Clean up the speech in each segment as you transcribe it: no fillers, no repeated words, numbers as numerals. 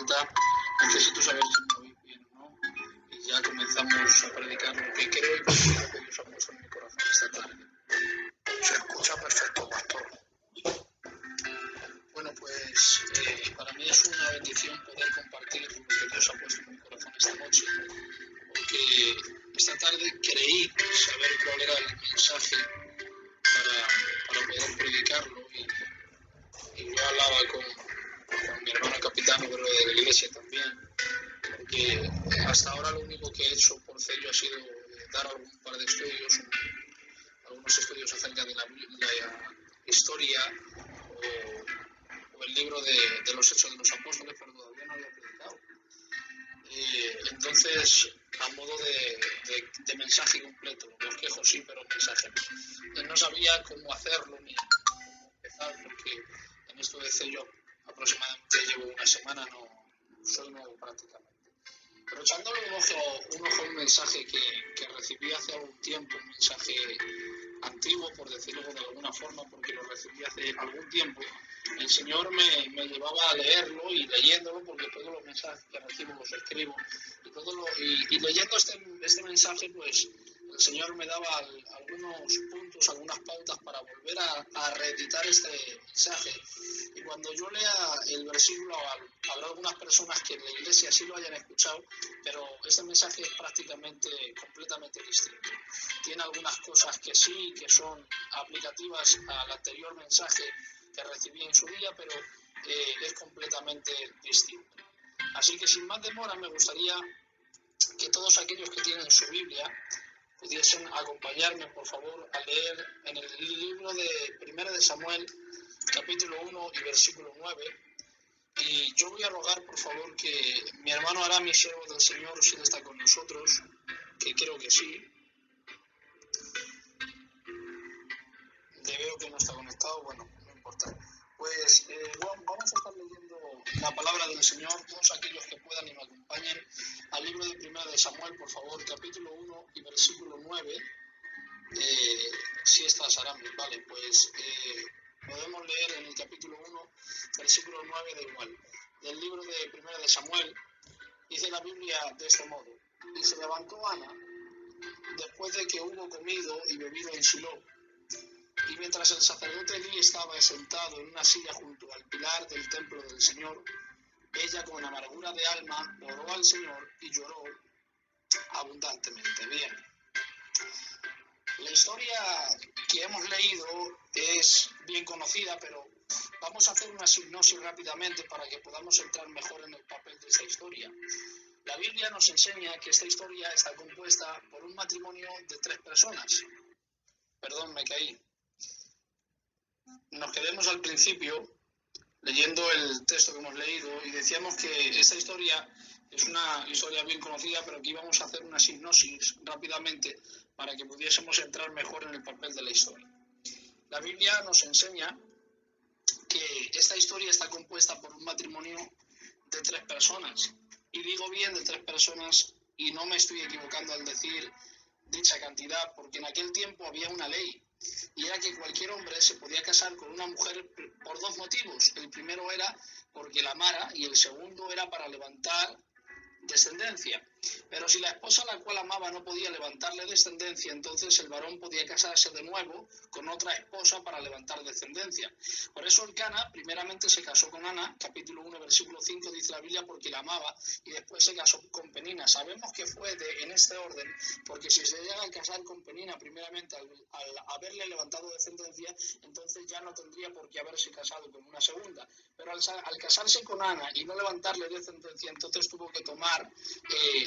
falta, necesito saber si me oís bien o no. Y ya comenzamos a predicar lo que creo y confío que Dios ha puesto en mi corazón esta tarde. Se escucha perfecto, pastor. Bueno, pues para mí es una bendición poder compartir lo que Dios ha puesto en mi corazón esta noche, porque esta tarde creí saber cuál era el mensaje para poder predicarlo y yo hablaba con mi hermano capitán obrero de la iglesia también, porque hasta ahora lo único que he hecho por Cello ha sido dar algún par de estudios, algunos estudios acerca de la historia o el libro de los Hechos de los Apóstoles, pero todavía no había predicado. Entonces, a modo de mensaje completo, bosquejo sí, pero mensaje no. No sabía cómo hacerlo ni cómo empezar, porque en esto de Cello aproximadamente llevo una semana, no soy nuevo prácticamente. Pero echándole un ojo a un mensaje que recibí hace algún tiempo, un mensaje antiguo, por decirlo de alguna forma, porque lo recibí hace algún tiempo, el Señor me llevaba a leerlo y leyéndolo, porque todos los mensajes que recibo los escribo, y leyendo este mensaje, pues el Señor me daba algunos puntos, algunas pautas para volver a reeditar este mensaje. Y cuando yo lea el versículo, habrá algunas personas que en la iglesia sí lo hayan escuchado, pero este mensaje es prácticamente completamente distinto. Tiene algunas cosas que sí, que son aplicativas al anterior mensaje que recibí en su día, pero es completamente distinto. Así que sin más demora me gustaría que todos aquellos que tienen su Biblia pudiesen acompañarme, por favor, a leer en el libro de 1 de Samuel, capítulo 1 y versículo 9. Y yo voy a rogar, por favor, que mi hermano Arami, siervo del Señor, si él está con nosotros, que creo que sí. Le veo que no está conectado, bueno, no importa. Pues vamos a estar leyendo la palabra del Señor, todos aquellos que puedan y me acompañen al libro de 1 de Samuel, por favor, capítulo 1 y versículo 9. Si estás, Arami, vale, pues podemos leer en el capítulo 1, versículo 9 de igual. Del libro de 1 de Samuel, dice la Biblia de este modo: y se levantó Ana después de que hubo comido y bebido en Silo. Y mientras el sacerdote Elí estaba sentado en una silla junto al pilar del templo del Señor, ella con amargura de alma oró al Señor y lloró abundantemente. Bien, la historia que hemos leído es bien conocida, pero vamos a hacer una sinopsis rápidamente para que podamos entrar mejor en el papel de esta historia. La Biblia nos enseña que esta historia está compuesta por un matrimonio de 3 personas. Perdón, me caí. Nos quedemos al principio leyendo el texto que hemos leído y decíamos que esta historia es una historia bien conocida, pero que íbamos a hacer una sinopsis rápidamente para que pudiésemos entrar mejor en el papel de la historia. La Biblia nos enseña que esta historia está compuesta por un matrimonio de 3 personas. Y digo bien de 3 personas y no me estoy equivocando al decir dicha cantidad, porque en aquel tiempo había una ley, y era que cualquier hombre se podía casar con una mujer por 2 motivos. El primero era porque la amara y el segundo era para levantar descendencia. Pero si la esposa a la cual amaba no podía levantarle descendencia, entonces el varón podía casarse de nuevo con otra esposa para levantar descendencia. Por eso el Cana primeramente se casó con Ana, capítulo 1, versículo 5, dice la Biblia, porque la amaba, y después se casó con Penina. Sabemos que fue en este orden, porque si se llega a casar con Penina primeramente al haberle levantado descendencia, entonces ya no tendría por qué haberse casado con una segunda. Pero al casarse con Ana y no levantarle descendencia, entonces tuvo que tomar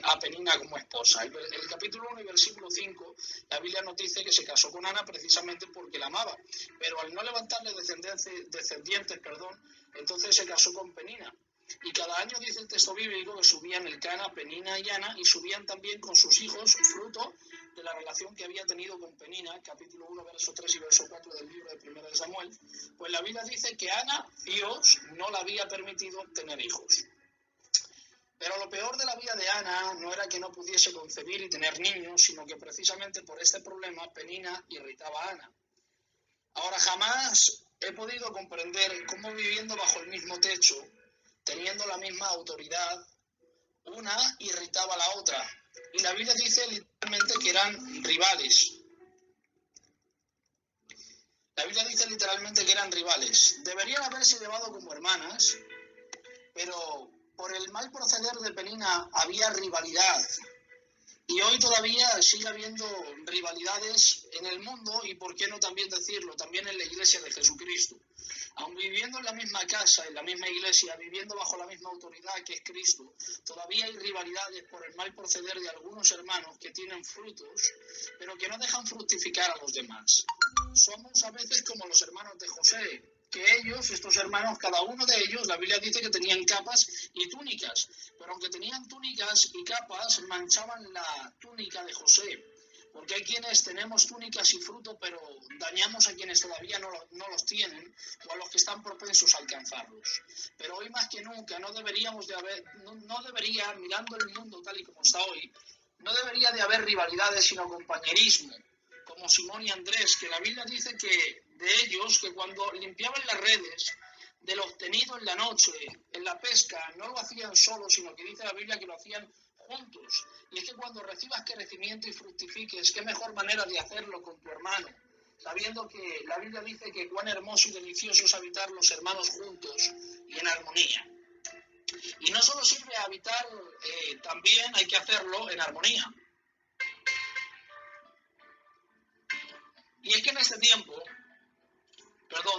a Penina como esposa. El capítulo 1 y versículo 5, la Biblia nos dice que se casó con Ana precisamente porque la amaba, pero al no levantarle descendientes, entonces se casó con Penina. Y cada año dice el texto bíblico que subían el Cana, Penina y Ana, y subían también con sus hijos, fruto de la relación que había tenido con Penina, capítulo 1, verso 3 y verso 4 del libro de 1 de Samuel. Pues la Biblia dice que Ana, Dios, no le había permitido tener hijos. Pero lo peor de la vida de Ana no era que no pudiese concebir y tener niños, sino que precisamente por este problema Penina irritaba a Ana. Ahora, jamás he podido comprender cómo, viviendo bajo el mismo techo, teniendo la misma autoridad, una irritaba a la otra. Y la Biblia dice literalmente que eran rivales. La Biblia dice literalmente que eran rivales. Deberían haberse llevado como hermanas, pero por el mal proceder de Penina había rivalidad. Y hoy todavía sigue habiendo rivalidades en el mundo y, por qué no también decirlo, también en la iglesia de Jesucristo. Aun viviendo en la misma casa, en la misma iglesia, viviendo bajo la misma autoridad que es Cristo, todavía hay rivalidades por el mal proceder de algunos hermanos que tienen frutos, pero que no dejan fructificar a los demás. Somos a veces como los hermanos de José, que ellos, estos hermanos, cada uno de ellos, la Biblia dice que tenían capas y túnicas, pero aunque tenían túnicas y capas, manchaban la túnica de José, porque hay quienes tenemos túnicas y fruto, pero dañamos a quienes todavía no los tienen, o a los que están propensos a alcanzarlos. Pero hoy más que nunca no debería, mirando el mundo tal y como está hoy, no debería de haber rivalidades, sino compañerismo, como Simón y Andrés, que la Biblia dice que de ellos, que cuando limpiaban las redes de lo obtenido en la noche, en la pesca, no lo hacían solos, sino que dice la Biblia que lo hacían juntos. Y es que cuando recibas crecimiento y fructifiques, qué mejor manera de hacerlo con tu hermano, sabiendo que la Biblia dice que cuán hermoso y delicioso es habitar los hermanos juntos y en armonía. Y no solo sirve a habitar, también hay que hacerlo en armonía. Y es que en este tiempo,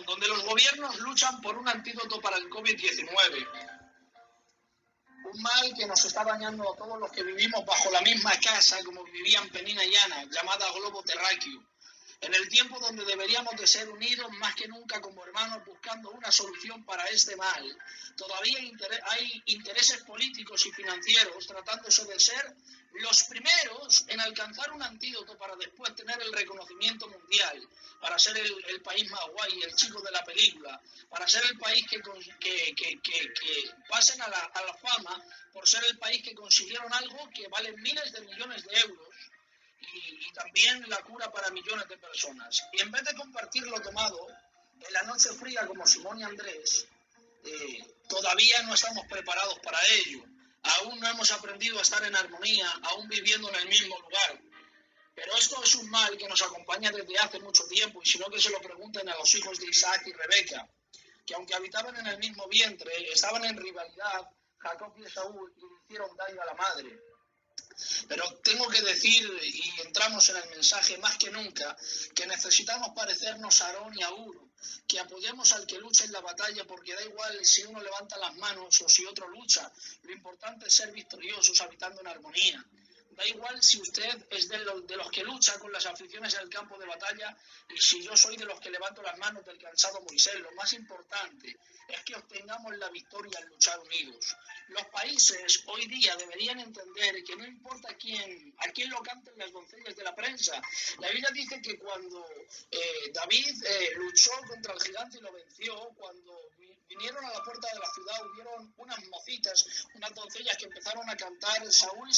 donde los gobiernos luchan por un antídoto para el COVID-19, un mal que nos está dañando a todos los que vivimos bajo la misma casa como vivían Penina y Ana, llamada globo terráqueo, en el tiempo donde deberíamos de ser unidos más que nunca como hermanos buscando una solución para este mal, todavía hay intereses políticos y financieros tratándose de ser los primeros en alcanzar un antídoto para después tener el reconocimiento mundial, para ser el país más guay, el chico de la película, para ser el país que pasen a la fama por ser el país que consiguieron algo que vale miles de millones de euros y también la cura para millones de personas. Y en vez de compartir lo tomado en la noche fría como Simón y Andrés, todavía no estamos preparados para ello. Aún no hemos aprendido a estar en armonía, aún viviendo en el mismo lugar. Pero esto es un mal que nos acompaña desde hace mucho tiempo, y si no que se lo pregunten a los hijos de Isaac y Rebeca, que aunque habitaban en el mismo vientre, estaban en rivalidad, Jacob y Esaú, y le hicieron daño a la madre. Pero tengo que decir, y entramos en el mensaje más que nunca, que necesitamos parecernos a Aarón y a Hur, que apoyemos al que lucha en la batalla, porque da igual si uno levanta las manos o si otro lucha, lo importante es ser victoriosos habitando en armonía. Da igual si usted es de los que lucha con las aflicciones en el campo de batalla y si yo soy de los que levanto las manos del cansado Moisés. Lo más importante es que obtengamos la victoria al luchar unidos. Los países hoy día deberían entender que no importa a quién lo canten las doncellas de la prensa. La Biblia dice que cuando David luchó contra el gigante y lo venció, cuando vinieron a la puerta de la ciudad, hubieron unas mocitas, unas doncellas que empezaron a cantar Saúl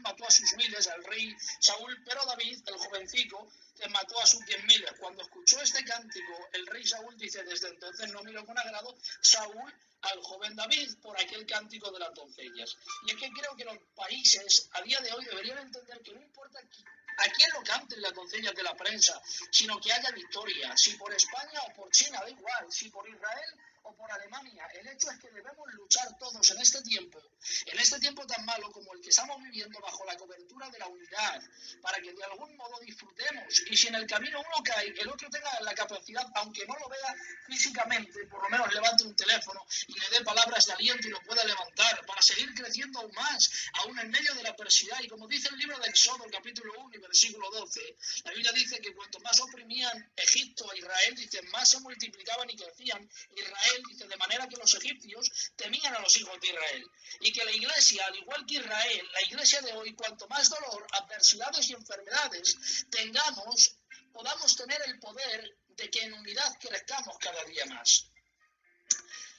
mató a sus miles, al rey Saúl, pero David, el jovencico, mató a sus 10.000. Cuando escuchó este cántico, el rey Saúl dice, desde entonces no miró con agrado Saúl al joven David por aquel cántico de las doncellas. Y es que creo que los países a día de hoy deberían entender que no importa a quién lo canten las doncellas de la prensa, sino que haya victoria, si por España o por China, da igual, si por Israel o por Alemania. El hecho es que debemos luchar todos en este tiempo tan malo como el que estamos viviendo, bajo la cobertura de la unidad, para que de algún modo disfrutemos. Y si en el camino uno cae, el otro tenga la capacidad, aunque no lo vea físicamente, por lo menos levante un teléfono y le dé palabras de aliento y lo pueda levantar, para seguir creciendo aún más, aún en medio de la adversidad. Y como dice el libro de Éxodo, capítulo 1 y versículo 12, la Biblia dice que cuanto más oprimían Egipto a Israel, dice, más se multiplicaban y crecían Israel, dice, de manera que los egipcios temían a los hijos de Israel. Y que la iglesia, al igual que Israel, la iglesia de hoy, cuanto más dolor, adversidades y enfermedades tengamos, podamos tener el poder de que en unidad crezcamos cada día más.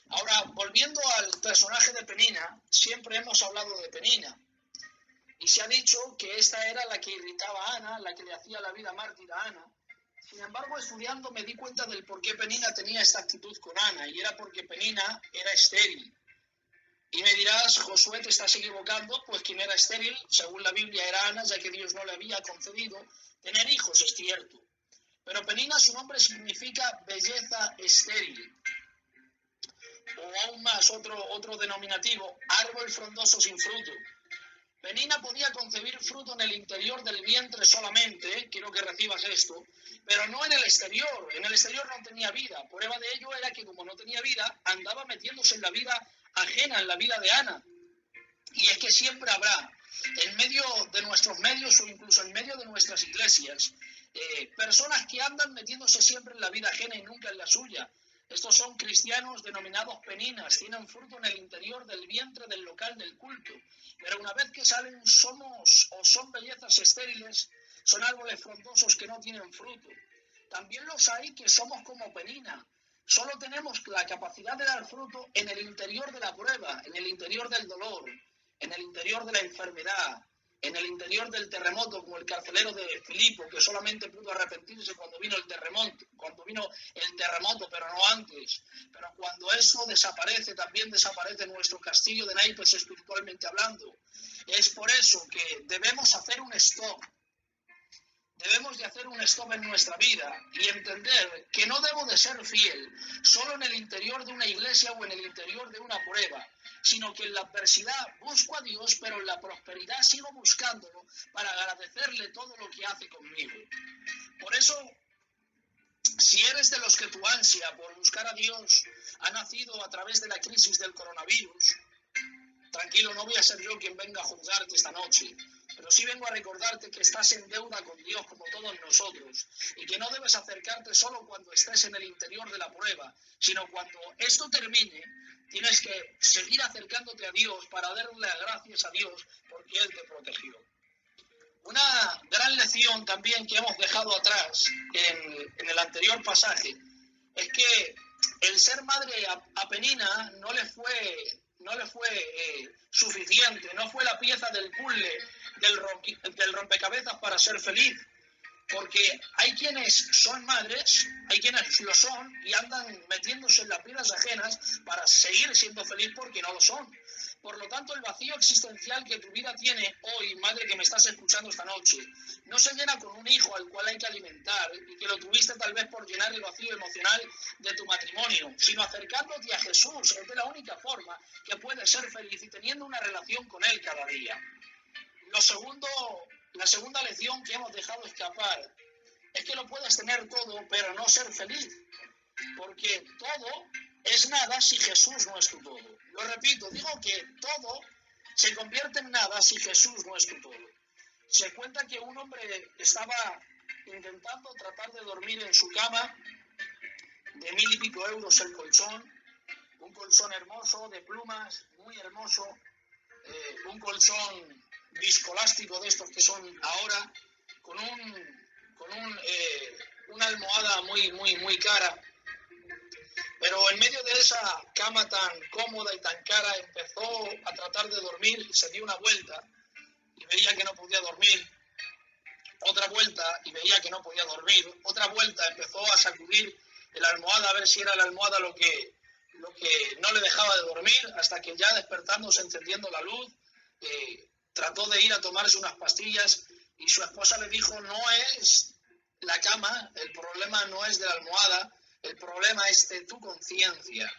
Ahora, volviendo al personaje de Penina, siempre hemos hablado de Penina. Y se ha dicho que esta era la que irritaba a Ana, la que le hacía la vida mártir a Ana. Sin embargo, estudiando me di cuenta del por qué Penina tenía esta actitud con Ana, y era porque Penina era estéril. Y me dirás, Josué, te estás equivocando, pues quien era estéril, según la Biblia, era Ana, ya que Dios no le había concedido tener hijos, es cierto. Pero Penina, su nombre significa belleza estéril. O aún más, otro denominativo, árbol frondoso sin fruto. Penina podía concebir fruto en el interior del vientre solamente, quiero que recibas esto, pero no en el exterior. En el exterior no tenía vida. Prueba de ello era que como no tenía vida, andaba metiéndose en la vida ajena, en la vida de Ana. Y es que siempre habrá, en medio de nuestros medios o incluso en medio de nuestras iglesias, personas que andan metiéndose siempre en la vida ajena y nunca en la suya. Estos son cristianos denominados peninas, tienen fruto en el interior del vientre del local del culto, pero una vez que salen son bellezas estériles, son árboles frondosos que no tienen fruto. También los hay que somos como Penina, solo tenemos la capacidad de dar fruto en el interior de la prueba, en el interior del dolor, en el interior de la enfermedad, en el interior del terremoto, como el carcelero de Filipo, que solamente pudo arrepentirse cuando vino el terremoto, pero no antes. Pero cuando eso desaparece, también desaparece nuestro castillo de naipes espiritualmente hablando. Es por eso que debemos hacer un stop. Debemos de hacer un stop en nuestra vida y entender que no debo de ser fiel solo en el interior de una iglesia o en el interior de una prueba, sino que en la adversidad busco a Dios, pero en la prosperidad sigo buscándolo para agradecerle todo lo que hace conmigo. Por eso, si eres de los que tu ansia por buscar a Dios ha nacido a través de la crisis del coronavirus, tranquilo, no voy a ser yo quien venga a juzgarte esta noche, pero sí vengo a recordarte que estás en deuda con Dios como todos nosotros y que no debes acercarte solo cuando estés en el interior de la prueba, sino cuando esto termine, tienes que seguir acercándote a Dios para darle gracias a Dios porque Él te protegió. Una gran lección también que hemos dejado atrás en el anterior pasaje es que el ser madre a Penina no le fue suficiente, no fue la pieza del puzzle del rompecabezas para ser feliz, porque hay quienes son madres, hay quienes lo son y andan metiéndose en las vidas ajenas para seguir siendo feliz porque no lo son. Por lo tanto, el vacío existencial que tu vida tiene hoy, madre que me estás escuchando esta noche, no se llena con un hijo al cual hay que alimentar y que lo tuviste tal vez por llenar el vacío emocional de tu matrimonio, sino acercándote a Jesús. Es de la única forma que puedes ser feliz y teniendo una relación con Él cada día. La segunda lección que hemos dejado escapar es que lo puedes tener todo, pero no ser feliz. Porque todo es nada si Jesús no es tu todo. Lo repito, digo que todo se convierte en nada si Jesús no es tu todo. Se cuenta que un hombre estaba intentando tratar de dormir en su cama, de 1.000 y pico euros el colchón, un colchón hermoso, de plumas, muy hermoso, un colchón viscoelástico de estos que son ahora, con una almohada muy cara. Pero en medio de esa cama tan cómoda y tan cara empezó a tratar de dormir y se dio una vuelta y veía que no podía dormir, otra vuelta y veía que no podía dormir, otra vuelta empezó a sacudir la almohada a ver si era la almohada lo que no le dejaba de dormir, hasta que ya despertándose, encendiendo la luz, trató de ir a tomarse unas pastillas y su esposa le dijo: no es la cama, el problema no es de la almohada, el problema es de tu conciencia.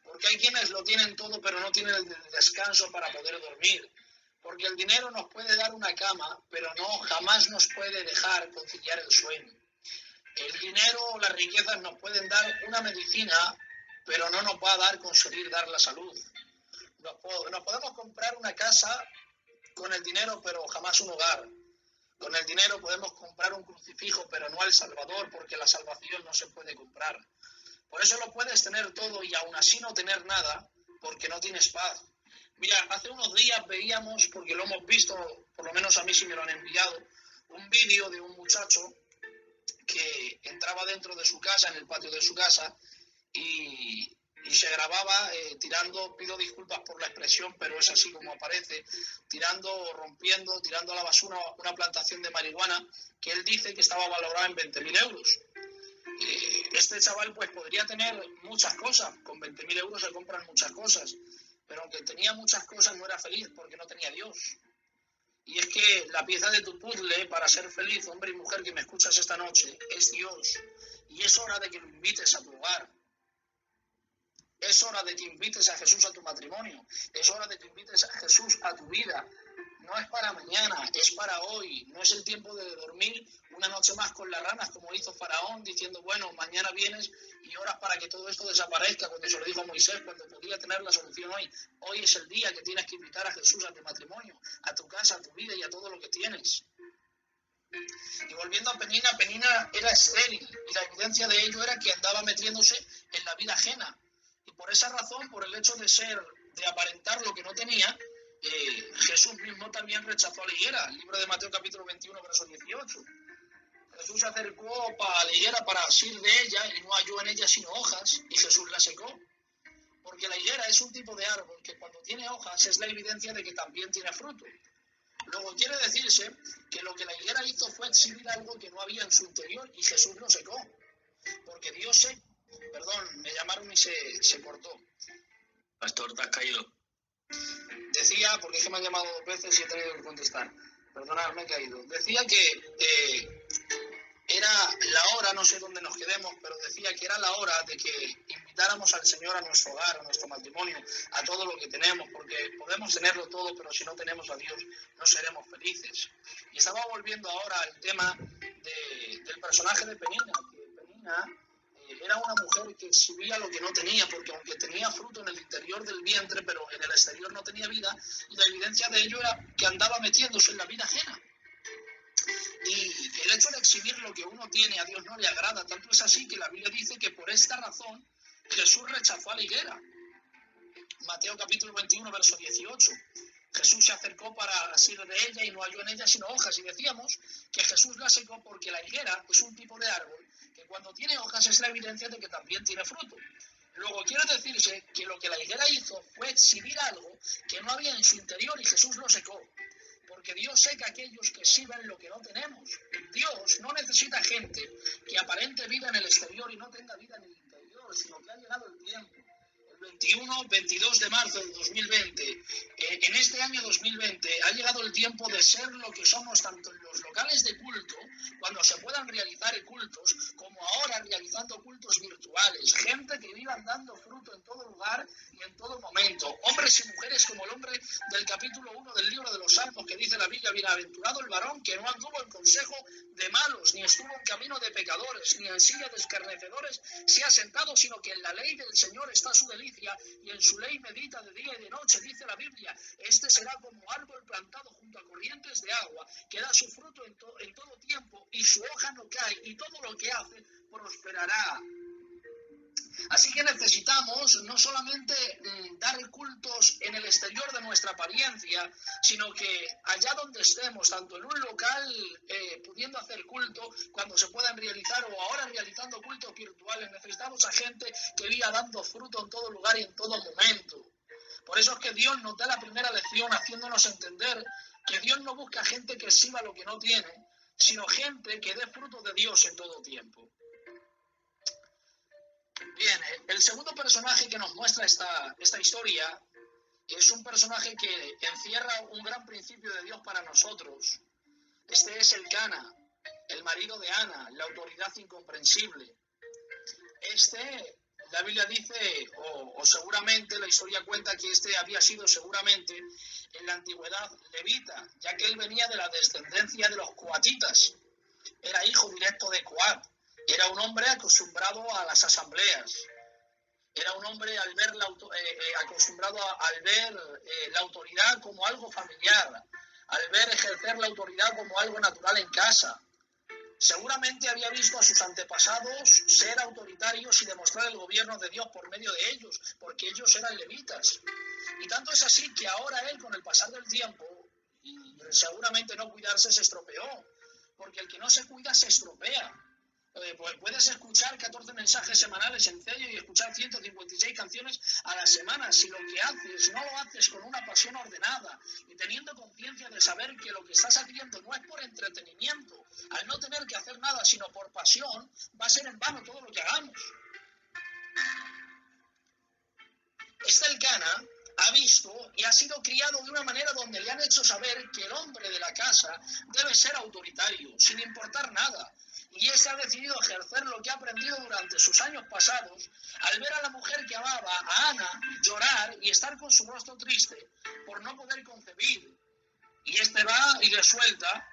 Porque hay quienes lo tienen todo pero no tienen el descanso para poder dormir. Porque el dinero nos puede dar una cama, pero jamás nos puede dejar conciliar el sueño. El dinero o las riquezas nos pueden dar una medicina, pero no nos va a conseguir dar la salud. Nos podemos comprar una casa con el dinero, pero jamás un hogar. Con el dinero podemos comprar un crucifijo, pero no al Salvador, porque la salvación no se puede comprar. Por eso lo puedes tener todo y aún así no tener nada, porque no tienes paz. Mira, hace unos días veíamos, porque lo hemos visto, por lo menos a mí sí me lo han enviado, un vídeo de un muchacho que entraba dentro de su casa, en el patio de su casa, y se grababa tirando, pido disculpas por la expresión, pero es así como aparece, rompiendo, tirando a la basura una plantación de marihuana que él dice que estaba valorada en 20.000 euros. Este chaval pues podría tener muchas cosas, con 20.000 euros se compran muchas cosas, pero aunque tenía muchas cosas no era feliz porque no tenía a Dios. Y es que la pieza de tu puzzle para ser feliz, hombre y mujer que me escuchas esta noche, es Dios. Y es hora de que lo invites a tu hogar. Es hora de que invites a Jesús a tu matrimonio. Es hora de que invites a Jesús a tu vida. No es para mañana, es para hoy. No es el tiempo de dormir una noche más con las ranas, como hizo Faraón, diciendo, bueno, mañana vienes y oras para que todo esto desaparezca, cuando se lo dijo a Moisés, cuando podía tener la solución hoy. Hoy es el día que tienes que invitar a Jesús a tu matrimonio, a tu casa, a tu vida y a todo lo que tienes. Y volviendo a Penina, Penina era estéril y la evidencia de ello era que andaba metiéndose en la vida ajena. Y por esa razón, por el hecho de aparentar lo que no tenía, Jesús mismo también rechazó a la higuera. El libro de Mateo capítulo 21, verso 18. Jesús se acercó a la higuera para asir de ella y no halló en ella sino hojas y Jesús la secó. Porque la higuera es un tipo de árbol que cuando tiene hojas es la evidencia de que también tiene fruto. Luego quiere decirse que lo que la higuera hizo fue exhibir algo que no había en su interior y Jesús lo secó. Porque Dios se... Perdón, me llamaron y se cortó. Pastor, te has caído. Decía, porque es que me han llamado 2 veces y he tenido que contestar. Perdonad, me he caído. Decía que era la hora, no sé dónde nos quedemos, pero decía que era la hora de que invitáramos al Señor a nuestro hogar, a nuestro matrimonio, a todo lo que tenemos, porque podemos tenerlo todo, pero si no tenemos a Dios, no seremos felices. Y estaba volviendo ahora al tema del personaje de Penina, que Penina era una mujer que exhibía lo que no tenía, porque aunque tenía fruto en el interior del vientre, pero en el exterior no tenía vida, y la evidencia de ello era que andaba metiéndose en la vida ajena. Y el hecho de exhibir lo que uno tiene a Dios no le agrada, tanto es así que la Biblia dice que por esta razón Jesús rechazó a la higuera. Mateo capítulo 21, verso 18. Jesús se acercó para asir de ella y no halló en ella sino hojas. Y decíamos que Jesús la secó porque la higuera es un tipo de árbol que cuando tiene hojas es la evidencia de que también tiene fruto. Luego quiere decirse que lo que la higuera hizo fue exhibir algo que no había en su interior y Jesús lo secó. Porque Dios seca a aquellos que exhiben lo que no tenemos. Dios no necesita gente que aparente vida en el exterior y no tenga vida en el interior, sino que ha llegado el tiempo. El 22 de marzo de 2020, en este año 2020, ha llegado el tiempo de ser lo que somos tanto en los locales de culto, cuando se puedan realizar cultos, como ahora realizando cultos virtuales. Gente que viva dando fruto en todo lugar y en todo momento. Hombres y mujeres como el hombre del capítulo 1 del libro de los Salmos, que dice la Biblia, bienaventurado el varón que no anduvo en consejo de malos, ni estuvo en camino de pecadores, ni en silla de escarnecedores se ha sentado, sino que en la ley del Señor está su delicia, y en su ley medita de día y de noche, dice la Biblia. Este será como árbol plantado junto a corrientes de agua, que da su fruto en todo tiempo, y su hoja no cae, y todo lo que hace prosperará. Así que necesitamos no solamente dar cultos en el exterior de nuestra apariencia, sino que allá donde estemos, tanto en un local pudiendo hacer culto, cuando se puedan realizar o ahora realizando cultos virtuales, necesitamos a gente que viva dando fruto en todo lugar y en todo momento. Por eso es que Dios nos da la primera lección haciéndonos entender que Dios no busca gente que exhiba lo que no tiene, sino gente que dé fruto de Dios en todo tiempo. Bien, el segundo personaje que nos muestra esta historia es un personaje que encierra un gran principio de Dios para nosotros. Este es Elcana, el marido de Ana, la autoridad incomprensible. La Biblia dice, o seguramente la historia cuenta que había sido seguramente en la antigüedad levita, ya que él venía de la descendencia de los coatitas. Era hijo directo de Coat. Era un hombre acostumbrado a las asambleas. Era un hombre acostumbrado al ver la autoridad como algo familiar, al ver ejercer la autoridad como algo natural en casa. Seguramente había visto a sus antepasados ser autoritarios y demostrar el gobierno de Dios por medio de ellos, porque ellos eran levitas. Y tanto es así que ahora él, con el pasar del tiempo, y seguramente no cuidarse, se estropeó. Porque el que no se cuida se estropea. Pues puedes escuchar 14 mensajes semanales en serio y escuchar 156 canciones a la semana. Si lo que haces no lo haces con una pasión ordenada y teniendo conciencia de saber que lo que estás haciendo no es por entretenimiento, al no tener que hacer nada sino por pasión, va a ser en vano todo lo que hagamos. Elcana ha visto y ha sido criado de una manera donde le han hecho saber que el hombre de la casa debe ser autoritario, sin importar nada. Y ese ha decidido ejercer lo que ha aprendido durante sus años pasados al ver a la mujer que amaba, a Ana, llorar y estar con su rostro triste por no poder concebir. Y este va y le suelta,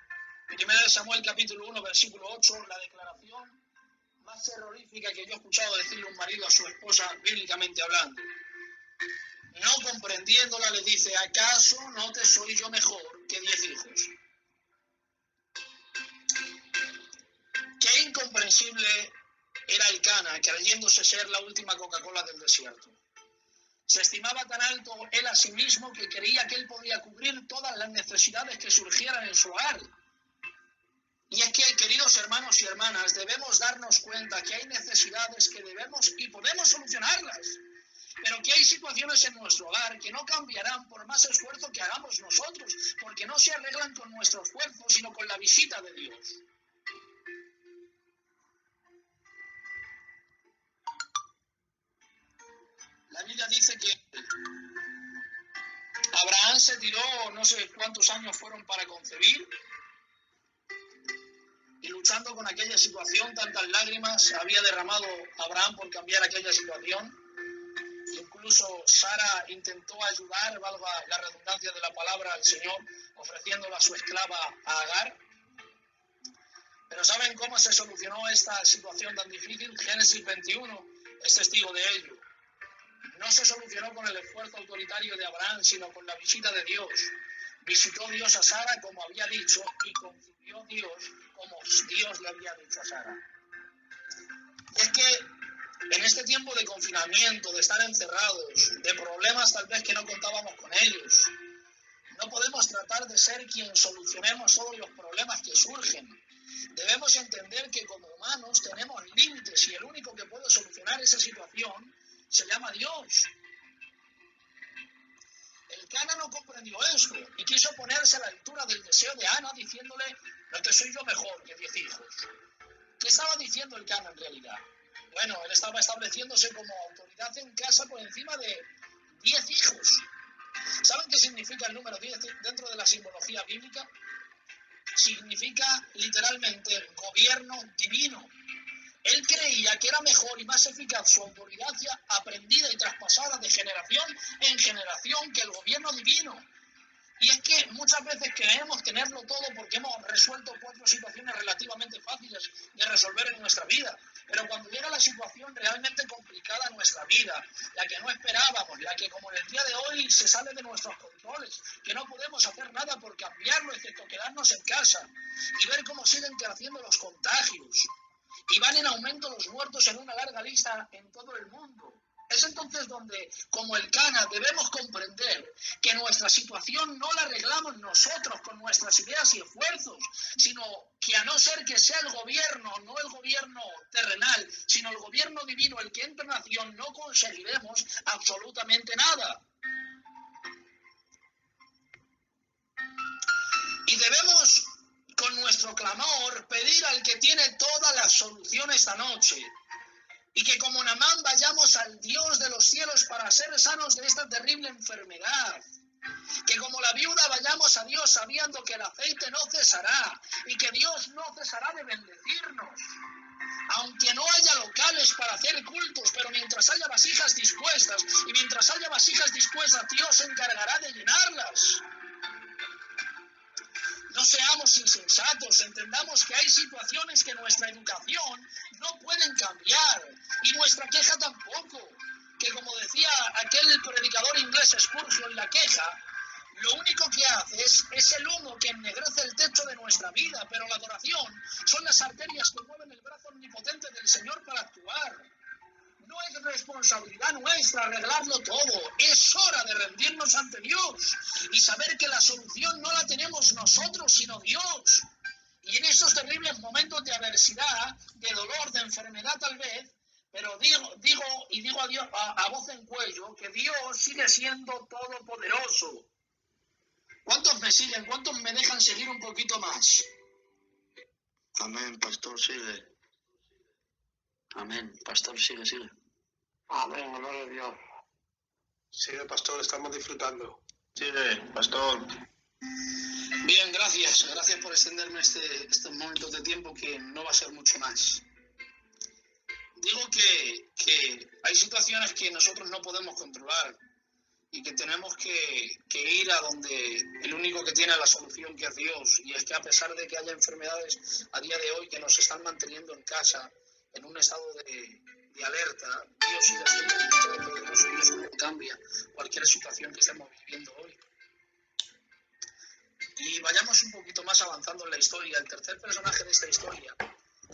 1 Samuel capítulo 1, versículo 8, la declaración más terrorífica que yo he escuchado decirle un marido a su esposa, bíblicamente hablando. No comprendiéndola, le dice: ¿acaso no te soy yo mejor que 10 hijos? Qué incomprensible era Elcana, creyéndose ser la última Coca-Cola del desierto. Se estimaba tan alto él a sí mismo que creía que él podía cubrir todas las necesidades que surgieran en su hogar. Y es que, queridos hermanos y hermanas, debemos darnos cuenta que hay necesidades que debemos y podemos solucionarlas, pero que hay situaciones en nuestro hogar que no cambiarán por más esfuerzo que hagamos nosotros, porque no se arreglan con nuestro esfuerzo, sino con la visita de Dios. La Biblia dice que Abraham se tiró, no sé cuántos años fueron para concebir, y luchando con aquella situación, tantas lágrimas había derramado Abraham por cambiar aquella situación. Incluso Sara intentó ayudar, valga la redundancia de la palabra, al Señor, ofreciéndola a su esclava a Agar. Pero ¿saben cómo se solucionó esta situación tan difícil? Génesis 21 es testigo de ello. No se solucionó con el esfuerzo autoritario de Abraham, sino con la visita de Dios. Visitó Dios a Sara como había dicho y concibió Dios como Dios le había dicho a Sara. Es que en este tiempo de confinamiento, de estar encerrados, de problemas tal vez que no contábamos con ellos, no podemos tratar de ser quien solucionemos todos los problemas que surgen. Debemos entender que como humanos tenemos límites y el único que puede solucionar esa situación se llama Dios. Elcana no comprendió esto y quiso ponerse a la altura del deseo de Ana diciéndole: no te soy yo mejor que 10 hijos. ¿Qué estaba diciendo Elcana en realidad? Bueno, él estaba estableciéndose como autoridad en casa por encima de 10 hijos. ¿Saben qué significa el número 10 dentro de la simbología bíblica? Significa literalmente gobierno divino. Él creía que era mejor y más eficaz su autoridad aprendida y traspasada de generación en generación que el gobierno divino. Y es que muchas veces creemos tenerlo todo porque hemos resuelto 4 situaciones relativamente fáciles de resolver en nuestra vida. Pero cuando llega la situación realmente complicada en nuestra vida, la que no esperábamos, la que como en el día de hoy se sale de nuestros controles, que no podemos hacer nada por cambiarlo excepto quedarnos en casa y ver cómo siguen creciendo los contagios y van en aumento los muertos en una larga lista en todo el mundo. Es entonces donde, como Elcana, debemos comprender que nuestra situación no la arreglamos nosotros con nuestras ideas y esfuerzos, sino que a no ser que sea el gobierno, no el gobierno terrenal, sino el gobierno divino el que entre en acción, no conseguiremos absolutamente nada. Y debemos, con nuestro clamor, pedir al que tiene todas las soluciones esta noche. Y que como Naamán vayamos al Dios de los cielos para ser sanos de esta terrible enfermedad. Que como la viuda vayamos a Dios sabiendo que el aceite no cesará y que Dios no cesará de bendecirnos. Aunque no haya locales para hacer cultos, pero mientras haya vasijas dispuestas, y mientras haya vasijas dispuestas, Dios se encargará de llenarlas. No seamos insensatos, entendamos que hay situaciones que nuestra educación no pueden cambiar y nuestra queja tampoco. Que como decía aquel predicador inglés Spurgeon, la queja, lo único que hace es el humo que ennegrece el techo de nuestra vida, pero la adoración son las arterias que mueven el brazo omnipotente del Señor para actuar. No es responsabilidad nuestra arreglarlo todo. Es hora de rendirnos ante Dios y saber que la solución no la tenemos nosotros, sino Dios. Y en estos terribles momentos de adversidad, de dolor, de enfermedad tal vez, pero digo a Dios a voz en cuello que Dios sigue siendo todopoderoso. ¿Cuántos me siguen? ¿Cuántos me dejan seguir un poquito más? Amén, pastor, sigue. Amén, pastor, sigue. Amén, gloria a Dios. Sigue, pastor, estamos disfrutando. Sigue, pastor. Bien, gracias. Gracias por extenderme estos momentos de tiempo que no va a ser mucho más. Digo que hay situaciones que nosotros no podemos controlar y que tenemos que ir a donde el único que tiene la solución, que es Dios. Y es que a pesar de que haya enfermedades a día de hoy que nos están manteniendo en casa, en un estado de alerta, Dios sigue siendo poderoso y eso no cambia cualquier situación que estemos viviendo hoy. Y vayamos un poquito más avanzando en la historia. El tercer personaje de esta historia,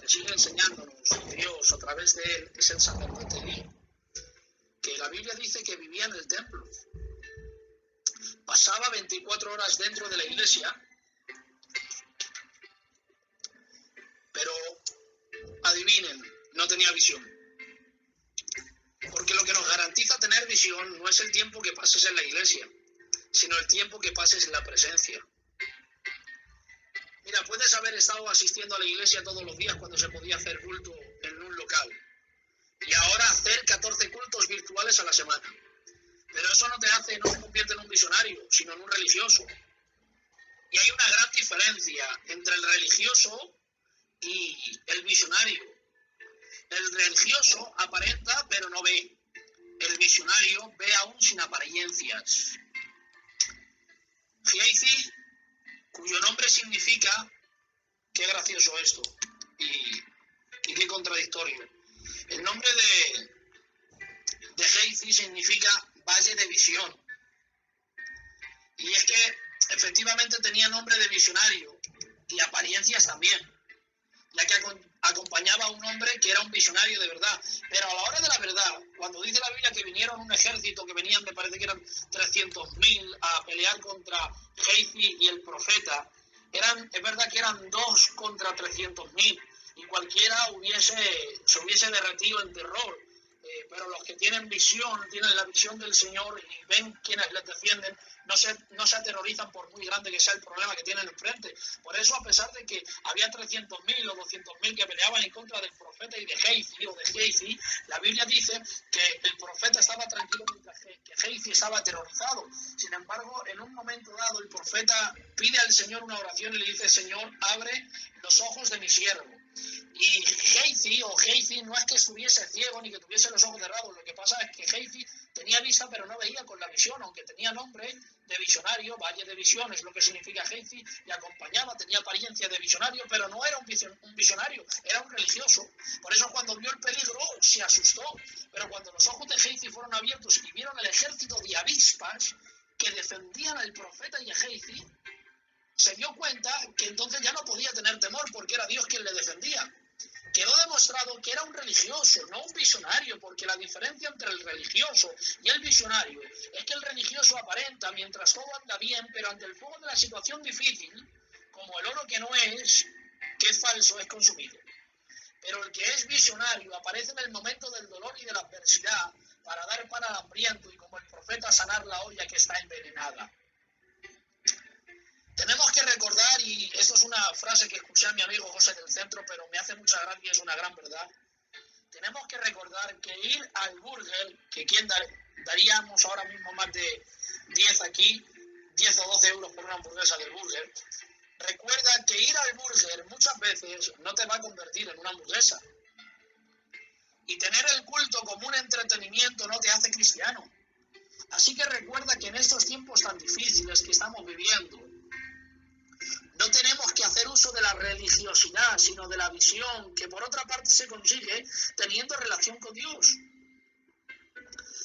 que sigue enseñándonos Dios a través de él, es el sacerdote Elí, que la Biblia dice que vivía en el templo. Pasaba 24 horas dentro de la iglesia, pero adivinen, no tenía visión. Porque lo que nos garantiza tener visión no es el tiempo que pases en la iglesia, sino el tiempo que pases en la presencia. Mira, puedes haber estado asistiendo a la iglesia todos los días cuando se podía hacer culto en un local, y ahora hacer 14 cultos virtuales a la semana. Pero eso no te convierte en un visionario, sino en un religioso. Y hay una gran diferencia entre el religioso y el visionario. El religioso aparenta pero no ve. El visionario ve aún sin apariencias. Gehazi, cuyo nombre significa, qué gracioso esto, y qué contradictorio. El nombre de Gehazi significa valle de visión. Y es que efectivamente tenía nombre de visionario y apariencias también, ya que acompañaba a un hombre que era un visionario de verdad. Pero a la hora de la verdad, cuando dice la Biblia que vinieron un ejército, que venían, me parece que eran 300.000 a pelear contra Gehazi y el profeta, es verdad que eran 2 contra 300.000, y cualquiera se hubiese derretido en terror. Pero los que tienen visión, tienen la visión del Señor y ven quienes les defienden, no se aterrorizan por muy grande que sea el problema que tienen enfrente. Por eso, a pesar de que había 300.000 o 200.000 que peleaban en contra del profeta y de Gehazi, la Biblia dice que el profeta estaba tranquilo mientras que Gehazi estaba aterrorizado. Sin embargo, en un momento dado, el profeta pide al Señor una oración y le dice: Señor, abre los ojos de mi siervo. Y Gehazi no es que estuviese ciego ni que tuviese los ojos cerrados. Lo que pasa es que Gehazi tenía vista pero no veía con la visión, aunque tenía nombre de visionario. Valle de visión es lo que significa Gehazi, y acompañaba, tenía apariencia de visionario, pero no era un visionario, era un religioso. Por eso cuando vio el peligro se asustó. Pero cuando los ojos de Gehazi fueron abiertos y vieron el ejército de avispas que defendían al profeta y a Gehazi, se dio cuenta que entonces ya no podía tener temor, porque era Dios quien le defendía. Quedó demostrado que era un religioso, no un visionario, porque la diferencia entre el religioso y el visionario es que el religioso aparenta mientras todo anda bien, pero ante el fuego de la situación difícil, como el oro que no es, que es falso, es consumido. Pero el que es visionario aparece en el momento del dolor y de la adversidad para dar pan al hambriento, y como el profeta sanar la olla que está envenenada. Tenemos que recordar, y esto es una frase que escuché a mi amigo José del Centro, pero me hace mucha gracia y es una gran verdad. Tenemos que recordar que ir al burger, que daríamos ahora mismo más de 10 aquí, 10 o 12 euros por una hamburguesa del burger. Recuerda que ir al burger muchas veces no te va a convertir en una hamburguesa. Y tener el culto como un entretenimiento no te hace cristiano. Así que recuerda que en estos tiempos tan difíciles que estamos viviendo, no tenemos que hacer uso de la religiosidad, sino de la visión, que por otra parte se consigue teniendo relación con Dios.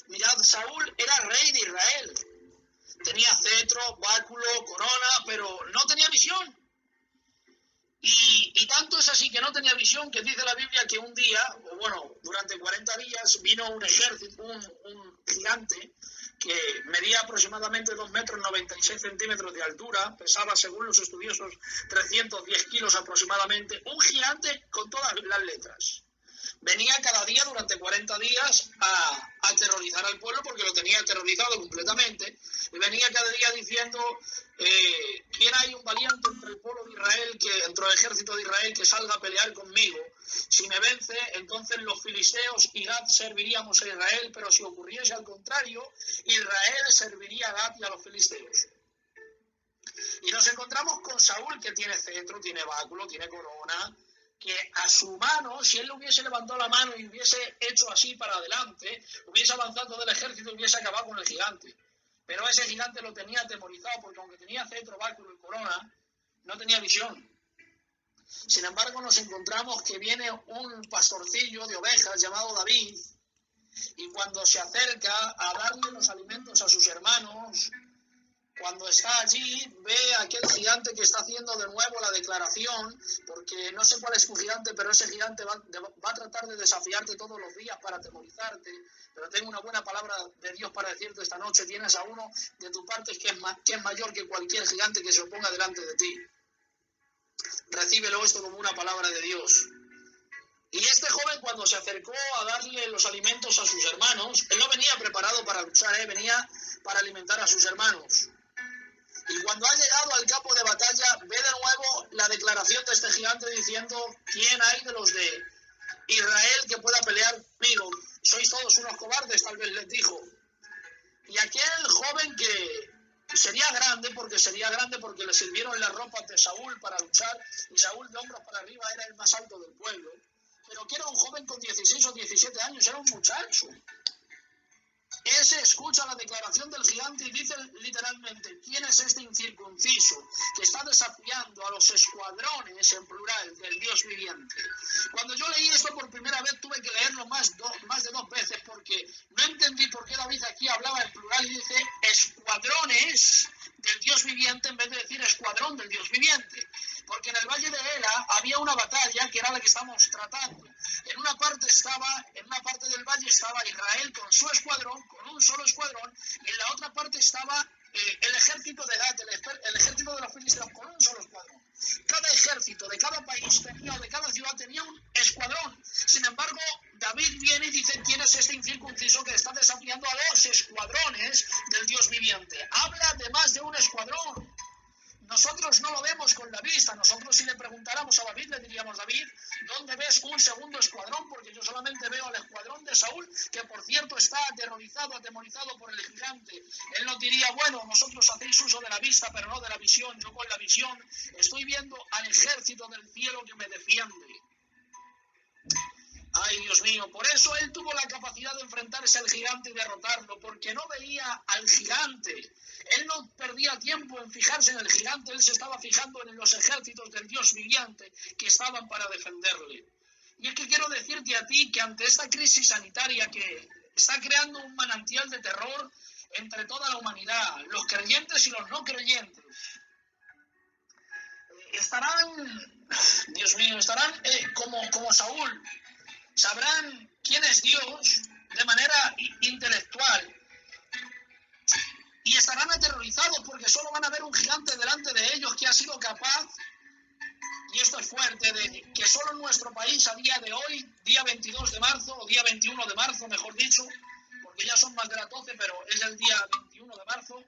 Mirad, Saúl era rey de Israel. Tenía cetro, báculo, corona, pero no tenía visión. Y tanto es así que no tenía visión, que dice la Biblia que un día, o bueno, durante 40 días, vino un ejército, un gigante, que medía aproximadamente 2 metros 96 centímetros de altura, pesaba, según los estudiosos, 310 kilos aproximadamente, un gigante con todas las letras. Venía cada día durante 40 días a aterrorizar al pueblo, porque lo tenía aterrorizado completamente, y venía cada día diciendo: ¿quién hay un valiente entre el pueblo de Israel, entre el ejército de Israel, que salga a pelear conmigo? Si me vence, entonces los filisteos y Gad serviríamos a Israel, pero si ocurriese al contrario, Israel serviría a Gad y a los filisteos. Y nos encontramos con Saúl, que tiene cetro, tiene báculo, tiene corona, que a su mano, si él le hubiese levantado la mano y hubiese hecho así para adelante, hubiese avanzado del ejército y hubiese acabado con el gigante. Pero ese gigante lo tenía atemorizado, porque aunque tenía cetro, báculo y corona, no tenía visión. Sin embargo, nos encontramos que viene un pastorcillo de ovejas llamado David, y cuando se acerca a darle los alimentos a sus hermanos, cuando está allí, ve a aquel gigante que está haciendo de nuevo la declaración, porque no sé cuál es tu gigante, pero ese gigante va a tratar de desafiarte todos los días para atemorizarte. Pero tengo una buena palabra de Dios para decirte esta noche: tienes a uno de tu parte que es mayor que cualquier gigante que se oponga delante de ti. Recíbelo esto como una palabra de Dios. Y este joven, cuando se acercó a darle los alimentos a sus hermanos, él no venía preparado para luchar, venía para alimentar a sus hermanos. Y cuando ha llegado al campo de batalla, ve de nuevo la declaración de este gigante diciendo: ¿quién hay de los de Israel que pueda pelear conmigo? Sois todos unos cobardes, tal vez les dijo. Y aquel joven, que sería grande porque le sirvieron las ropas de Saúl para luchar, y Saúl de hombros para arriba era el más alto del pueblo, pero que era un joven con 16 o 17 años, era un muchacho. Ese escucha la declaración del gigante y dice literalmente: ¿quién es este incircunciso que está desafiando a los escuadrones, en plural, del Dios viviente? Cuando yo leí esto por primera vez, tuve que leerlo más de 2 veces, porque no entendí por qué David aquí hablaba en plural y dice escuadrones del Dios viviente en vez de decir escuadrón del Dios viviente. Porque en el valle de Ela había una batalla que era la que estamos tratando. En una parte del valle estaba Israel con su escuadrón, con un solo escuadrón, y en la otra parte estaba el ejército de Gad, el ejército de los filisteos, con un solo escuadrón. Cada ejército de cada país o de cada ciudad tenía un escuadrón. Sin embargo, David viene y dice: ¿quién es este incircunciso que está desafiando a los escuadrones del Dios viviente? Habla de más de un escuadrón. Nosotros no lo vemos con la vista. Nosotros, si le preguntáramos a David, le diríamos: David, ¿dónde ves un segundo escuadrón? Porque yo solamente veo al escuadrón de Saúl, que por cierto está atemorizado por el gigante. Él nos diría: bueno, nosotros hacéis uso de la vista, pero no de la visión. Yo con la visión estoy viendo al ejército del cielo que me defiende. Ay, Dios mío, por eso él tuvo la capacidad de enfrentarse al gigante y derrotarlo, porque no veía al gigante. Él no perdía tiempo en fijarse en el gigante, él se estaba fijando en los ejércitos del Dios viviente que estaban para defenderle. Y es que quiero decirte a ti que ante esta crisis sanitaria que está creando un manantial de terror entre toda la humanidad, los creyentes y los no creyentes, estarán, Dios mío, estarán como Saúl. Sabrán quién es Dios de manera intelectual y estarán aterrorizados porque solo van a ver un gigante delante de ellos que ha sido capaz, y esto es fuerte, de que solo en nuestro país a día de hoy, día 22 de marzo, o día 21 de marzo, mejor dicho, porque ya son más de las 12, pero es el día 21 de marzo,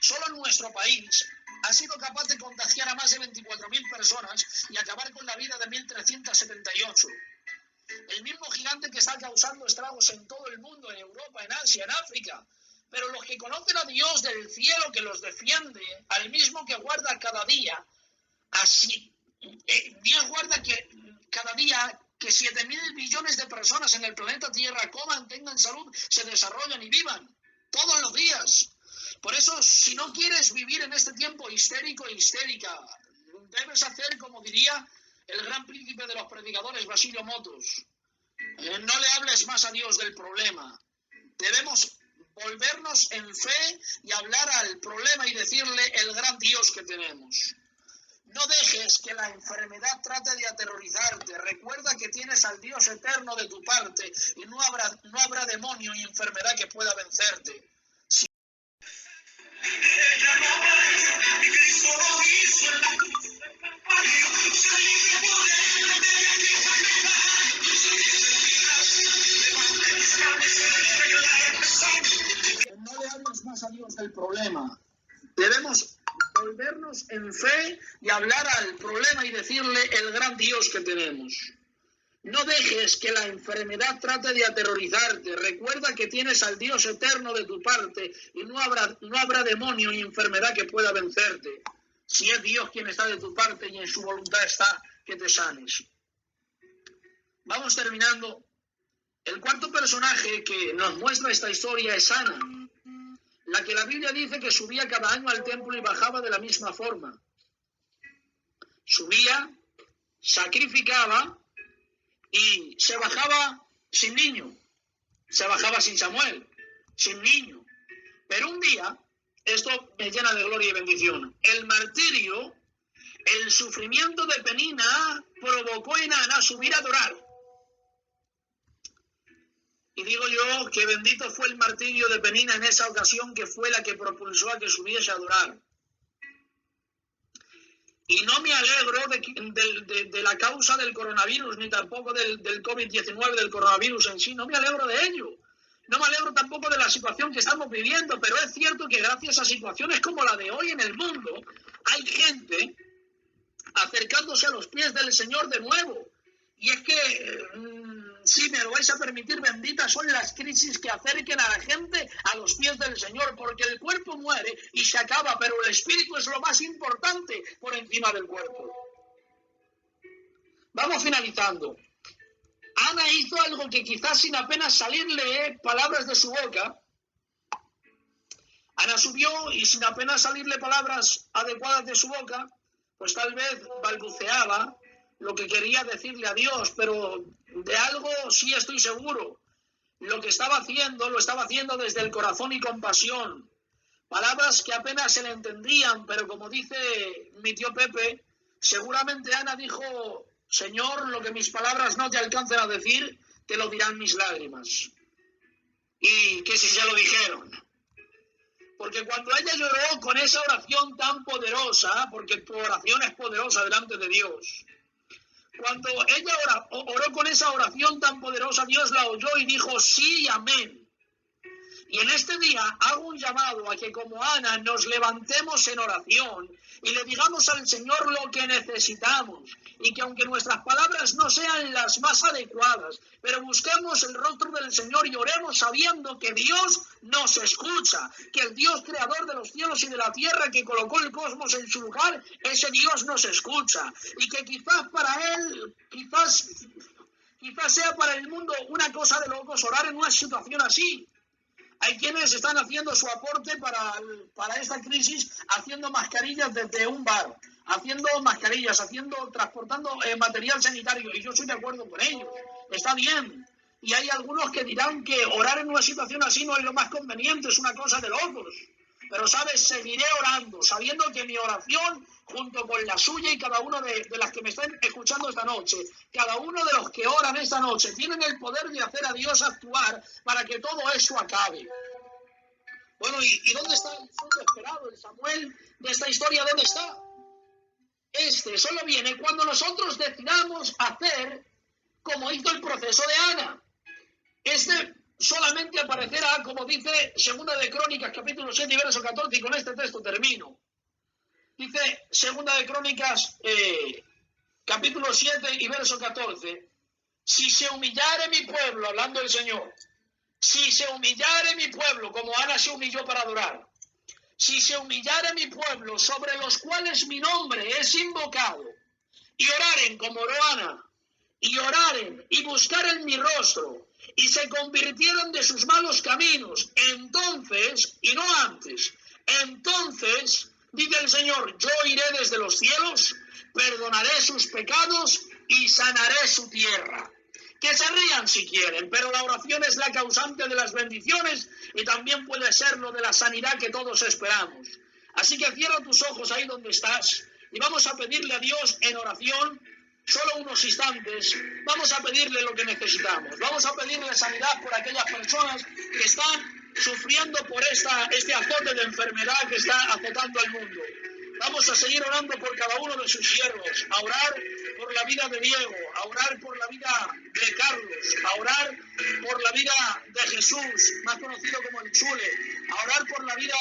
solo en nuestro país ha sido capaz de contagiar a más de 24.000 personas y acabar con la vida de 1.378. El mismo gigante que está causando estragos en todo el mundo, en Europa, en Asia, en África. Pero los que conocen a Dios del cielo que los defiende, al mismo que guarda cada día, así, Dios guarda que cada día que 7.000 billones de personas en el planeta Tierra coman, tengan salud, se desarrollen y vivan todos los días. Por eso, si no quieres vivir en este tiempo histérico e histérica, debes hacer, como diría el gran príncipe de los predicadores, Basilio Motos: no le hables más a Dios del problema. Debemos volvernos en fe y hablar al problema y decirle el gran Dios que tenemos. No dejes que la enfermedad trate de aterrorizarte. Recuerda que tienes al Dios eterno de tu parte y no habrá demonio ni enfermedad que pueda vencerte. No le hables más a Dios del problema. Debemos volvernos en fe y hablar al problema y decirle el gran Dios que tenemos. No dejes que la enfermedad trate de aterrorizarte. Recuerda que tienes al Dios eterno de tu parte y no habrá demonio ni enfermedad que pueda vencerte. Si es Dios quien está de tu parte y en su voluntad está que te sanes. Vamos terminando. El cuarto personaje que nos muestra esta historia es Ana, la que la Biblia dice que subía cada año al templo y bajaba de la misma forma. Subía, sacrificaba y se bajaba sin niño, se bajaba sin Samuel, sin niño. Pero un día, esto me llena de gloria y bendición, el martirio, el sufrimiento de Penina provocó en Ana subir a adorar. Y digo yo que bendito fue el martirio de Penina en esa ocasión, que fue la que propulsó a que subiese a adorar. Y no me alegro de la causa del coronavirus, ni tampoco del COVID-19, del coronavirus en sí, no me alegro de ello. No me alegro tampoco de la situación que estamos viviendo, pero es cierto que gracias a situaciones como la de hoy en el mundo, hay gente acercándose a los pies del Señor de nuevo. Y es que, si me lo vais a permitir, benditas son las crisis que acerquen a la gente a los pies del Señor, porque el cuerpo muere y se acaba, pero el espíritu es lo más importante por encima del cuerpo. Vamos finalizando. Ana hizo algo que quizás sin apenas salirle palabras de su boca, Ana subió y sin apenas salirle palabras adecuadas de su boca, pues tal vez balbuceaba lo que quería decirle a Dios, pero de algo sí estoy seguro. Lo que estaba haciendo, lo estaba haciendo desde el corazón y compasión. Palabras que apenas se le entendían, pero como dice mi tío Pepe, seguramente Ana dijo: Señor, lo que mis palabras no te alcancen a decir, te lo dirán mis lágrimas. Y que si se lo dijeron. Porque cuando ella lloró con esa oración tan poderosa, porque tu oración es poderosa delante de Dios, cuando ella oró con esa oración tan poderosa, Dios la oyó y dijo sí y amén. Y en este día hago un llamado a que como Ana nos levantemos en oración y le digamos al Señor lo que necesitamos, y que aunque nuestras palabras no sean las más adecuadas, pero busquemos el rostro del Señor y oremos sabiendo que Dios nos escucha, que el Dios creador de los cielos y de la tierra, que colocó el cosmos en su lugar, ese Dios nos escucha, y que quizás para Él, quizás sea para el mundo una cosa de locos orar en una situación así. Hay quienes están haciendo su aporte para esta crisis, haciendo mascarillas desde un bar, haciendo mascarillas, transportando material sanitario, y yo estoy de acuerdo con ellos, está bien. Y hay algunos que dirán que orar en una situación así no es lo más conveniente, es una cosa de locos. Pero, ¿sabes? Seguiré orando, sabiendo que mi oración, junto con la suya y cada una de las que me estén escuchando esta noche, cada uno de los que oran esta noche, tienen el poder de hacer a Dios actuar para que todo eso acabe. Bueno, ¿y dónde está el fruto esperado, el Samuel de esta historia? ¿Dónde está? Solo viene cuando nosotros decidamos hacer como hizo el proceso de Ana. Solamente aparecerá, como dice Segunda de Crónicas, capítulo 7 y verso 14, y con este texto termino. Dice Segunda de Crónicas, capítulo 7 y verso 14, si se humillare mi pueblo, hablando el Señor, si se humillare mi pueblo, como Ana se humilló para adorar, si se humillare mi pueblo, sobre los cuales mi nombre es invocado, y oraren como oró Ana, y oraren y buscaren mi rostro, y se convirtieron de sus malos caminos, entonces, y no antes, entonces, dice el Señor, yo iré desde los cielos, perdonaré sus pecados y sanaré su tierra. Que se rían si quieren, pero la oración es la causante de las bendiciones y también puede ser lo de la sanidad que todos esperamos. Así que cierra tus ojos ahí donde estás y vamos a pedirle a Dios en oración, solo unos instantes, vamos a pedirle lo que necesitamos. Vamos a pedirle sanidad por aquellas personas que están sufriendo por este azote de enfermedad que está azotando al mundo. Vamos a seguir orando por cada uno de sus siervos, a orar por la vida de Diego, a orar por la vida de Carlos, a orar por la vida de Jesús, más conocido como el Chule, a orar por la vida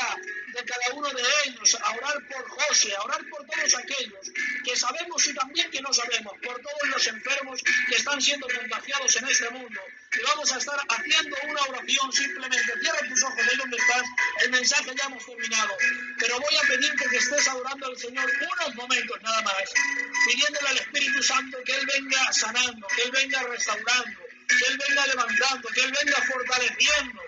de cada uno de ellos, a orar por José, a orar por todos aquellos que sabemos y también que no sabemos, por todos los enfermos que están siendo contagiados en este mundo. Y vamos a estar haciendo una oración simplemente. Cierra tus ojos ahí donde estás, el mensaje ya hemos terminado. Pero voy a pedirte que estés adorando al Señor unos momentos nada más, pidiéndole al Espíritu Santo que Él venga sanando, que Él venga restaurando, que Él venga levantando, que Él venga fortaleciendo